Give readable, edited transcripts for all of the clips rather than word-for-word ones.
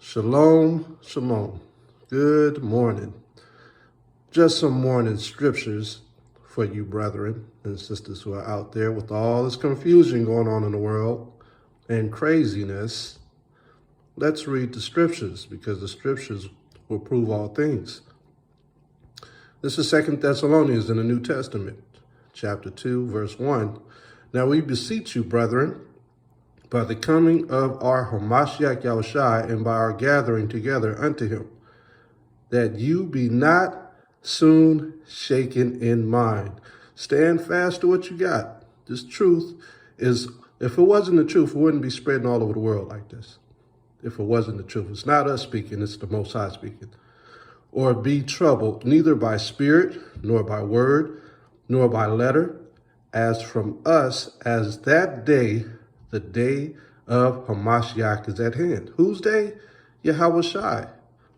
Shalom, shalom. Good morning. Just some morning scriptures for you brethren and sisters who are out there with all this confusion going on in the world and craziness. Let's read the scriptures because the scriptures will prove all things. This is 2 Thessalonians in the New Testament, chapter 2, verse 1. Now we beseech you, brethren, by the coming of our Hamashiach Yahushai and by our gathering together unto him, that you be not soon shaken in mind. Stand fast to what you got. This truth is, if it wasn't the truth, it wouldn't be spreading all over the world like this. If it wasn't the truth, it's not us speaking, it's the Most High speaking. Or be troubled, neither by spirit, nor by word, nor by letter, as from us, as that day, the day of Hamashiach is at hand. Whose day? Yahushai.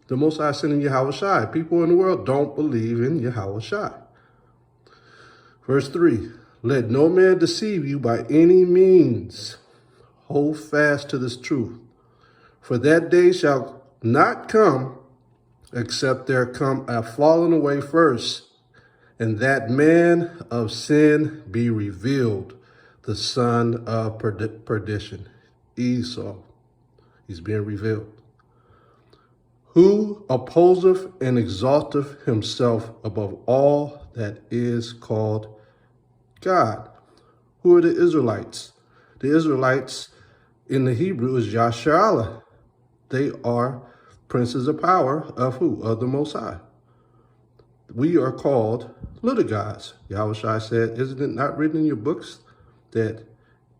The Most High sending Yahushai. People in the world don't believe in Yahushai. Verse 3, let no man deceive you by any means. Hold fast to this truth. For that day shall not come except there come a falling away first, and that man of sin be revealed, the son of perdition, Esau. He's being revealed. Who opposeth and exalteth himself above all that is called God. Who are the Israelites? The Israelites in the Hebrew is Yasharallah. They are princes of power of who? Of the Most High. We are called little gods. Yahushua said, isn't it not written in your books that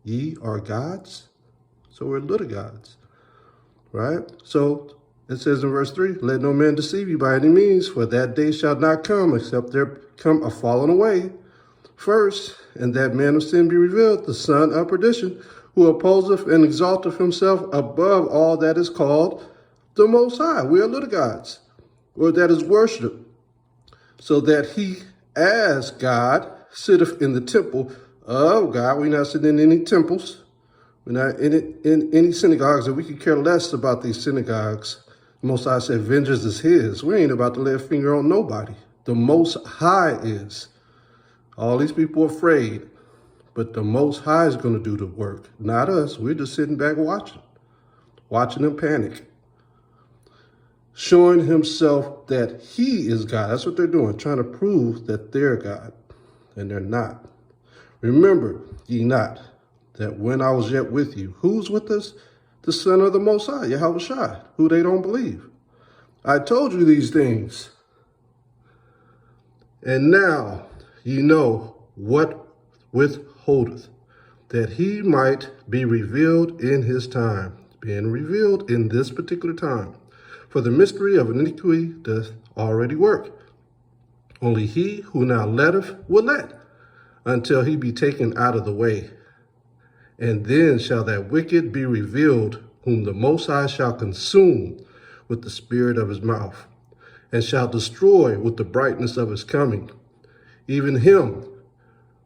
ye are gods? So we're little gods, right? So it says in verse 3, let no man deceive you by any means, for that day shall not come, except there come a falling away first, and that man of sin be revealed, the son of perdition, who opposeth and exalteth himself above all that is called the Most High. We are little gods, or that is worship, so that he, as God, sitteth in the temple of God. We're not sitting in any temples. We're not in any synagogues, and we could care less about these synagogues. The Most High said, vengeance is his. We ain't about to lay a finger on nobody. The Most High is. All these people are afraid, but the Most High is going to do the work, not us. We're just sitting back watching them panic. Showing himself that he is God. That's what they're doing, trying to prove that they're God, and they're not. Remember ye not that when I was yet with you, who's with us? The Son of the Most High, Yahushua, who they don't believe. I told you these things, and now ye know what withholdeth, that he might be revealed in his time, being revealed in this particular time. For the mystery of iniquity doth already work. Only he who now letteth will let, until he be taken out of the way. And then shall that wicked be revealed, whom the Most High shall consume with the spirit of his mouth, and shall destroy with the brightness of his coming, even him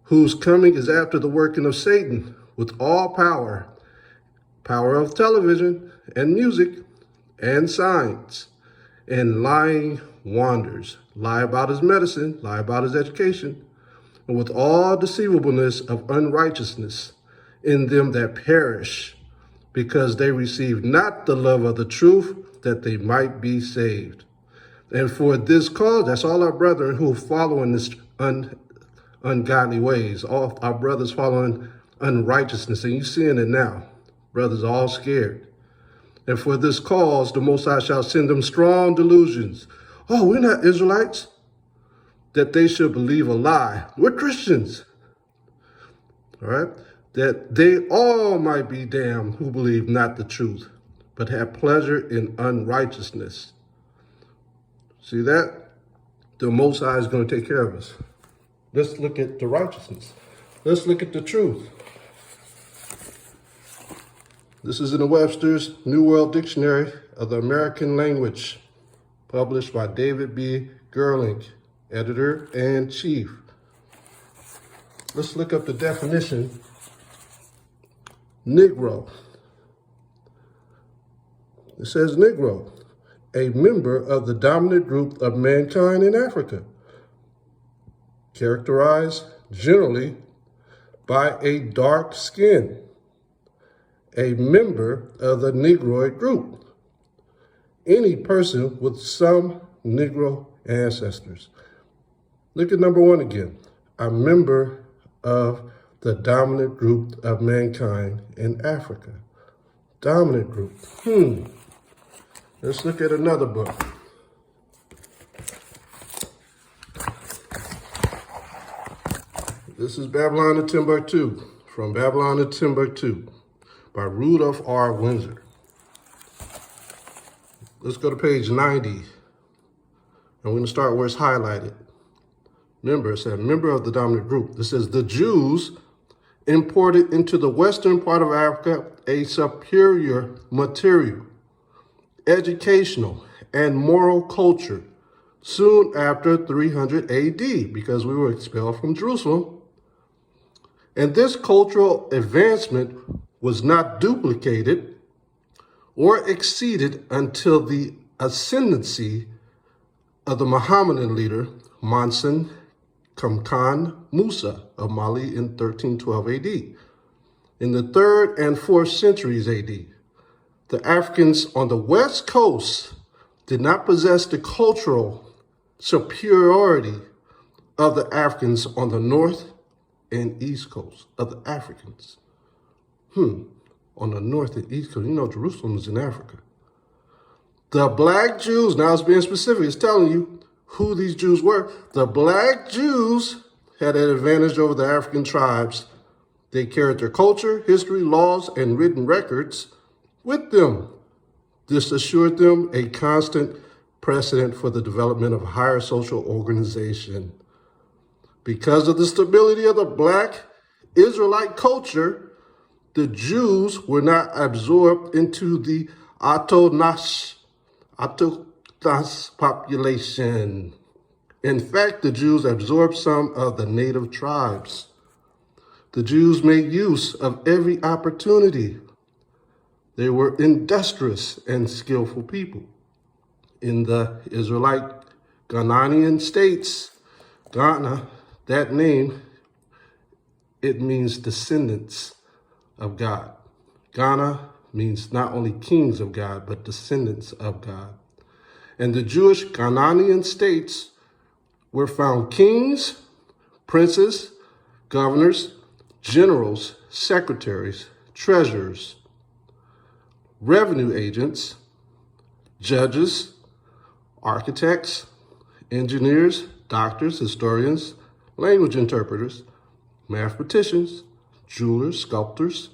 whose coming is after the working of Satan, with all power, power of television and music, and signs, and lying wonders. Lie about his medicine, lie about his education, and with all deceivableness of unrighteousness in them that perish, because they receive not the love of the truth, that they might be saved. And for this cause, that's all our brethren who are following this ungodly ways, all our brothers following unrighteousness, and you're seeing it now. Brothers all scared. And for this cause, the Most High shall send them strong delusions. Oh, we're not Israelites. That they should believe a lie. We're Christians. All right? That they all might be damned who believe not the truth, but have pleasure in unrighteousness. See that? The Most High is going to take care of us. Let's look at the righteousness. Let's look at the truth. This is in the Webster's New World Dictionary of the American Language, published by David B. Gerling, editor-in-chief. Let's look up the definition. Negro. It says Negro, a member of the dominant group of mankind in Africa, characterized generally by a dark skin, a member of the Negroid group, any person with some Negro ancestors. Look at number 1 again, a member of the dominant group of mankind in Africa. Dominant group. Let's look at another book. This is Babylon to Timbuktu, From Babylon to Timbuktu, by Rudolph R. Windsor. Let's go to page 90, and we're going to start where it's highlighted. Remember, it said member of the dominant group. This says the Jews imported into the western part of Africa a superior material, educational, and moral culture soon after 300 AD, because we were expelled from Jerusalem. And this cultural advancement was not duplicated or exceeded until the ascendancy of the Mohammedan leader, Mansa Kamkan Musa of Mali in 1312 AD. In the 3rd and 4th centuries AD, the Africans on the West Coast did not possess the cultural superiority of the Africans on the North and East Coast of the Africans. On the North and East Coast, you know Jerusalem is in Africa. The black Jews, now it's being specific, it's telling you who these Jews were. The black Jews had an advantage over the African tribes. They carried their culture, history, laws, and written records with them. This assured them a constant precedent for the development of a higher social organization. Because of the stability of the black Israelite culture, the Jews were not absorbed into the Autochthonous population. In fact, the Jews absorbed some of the native tribes. The Jews made use of every opportunity. They were industrious and skillful people. In the Israelite Ghanaian states, Ghana, that name, it means descendants of God. Ghana means not only kings of God, but descendants of God. And the Jewish Ghanaian states were found kings, princes, governors, generals, secretaries, treasurers, revenue agents, judges, architects, engineers, doctors, historians, language interpreters, mathematicians, jewelers, sculptors,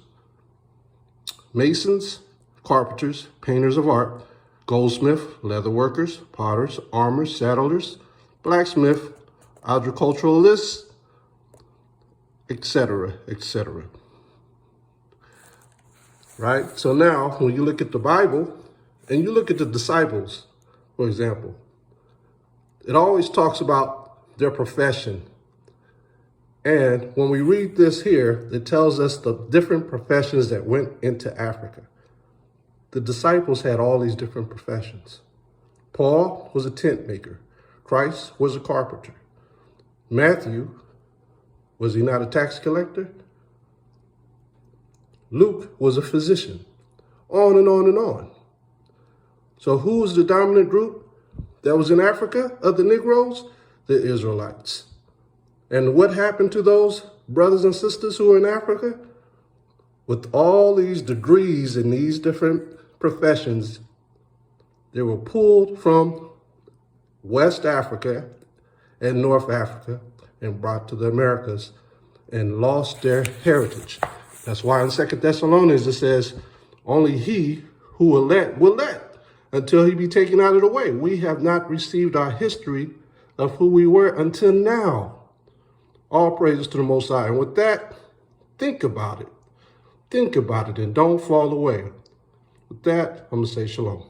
masons, carpenters, painters of art, goldsmith, leather workers, potters, armors, saddlers, blacksmith, agriculturalists, etc., etc. Right? So now, when you look at the Bible, and you look at the disciples, for example, it always talks about their profession. And when we read this here, it tells us the different professions that went into Africa. The disciples had all these different professions. Paul was a tent maker. Christ was a carpenter. Matthew, was he not a tax collector? Luke was a physician. On and on and on. So who was the dominant group that was in Africa of the Negroes? The Israelites. And what happened to those brothers and sisters who were in Africa? With all these degrees in these different professions, they were pulled from West Africa and North Africa and brought to the Americas and lost their heritage. That's why in 2 Thessalonians it says, only he who will let until he be taken out of the way. We have not received our history of who we were until now. All praises to the Most High. And with that, think about it. Think about it and don't fall away. With that, I'm going to say shalom.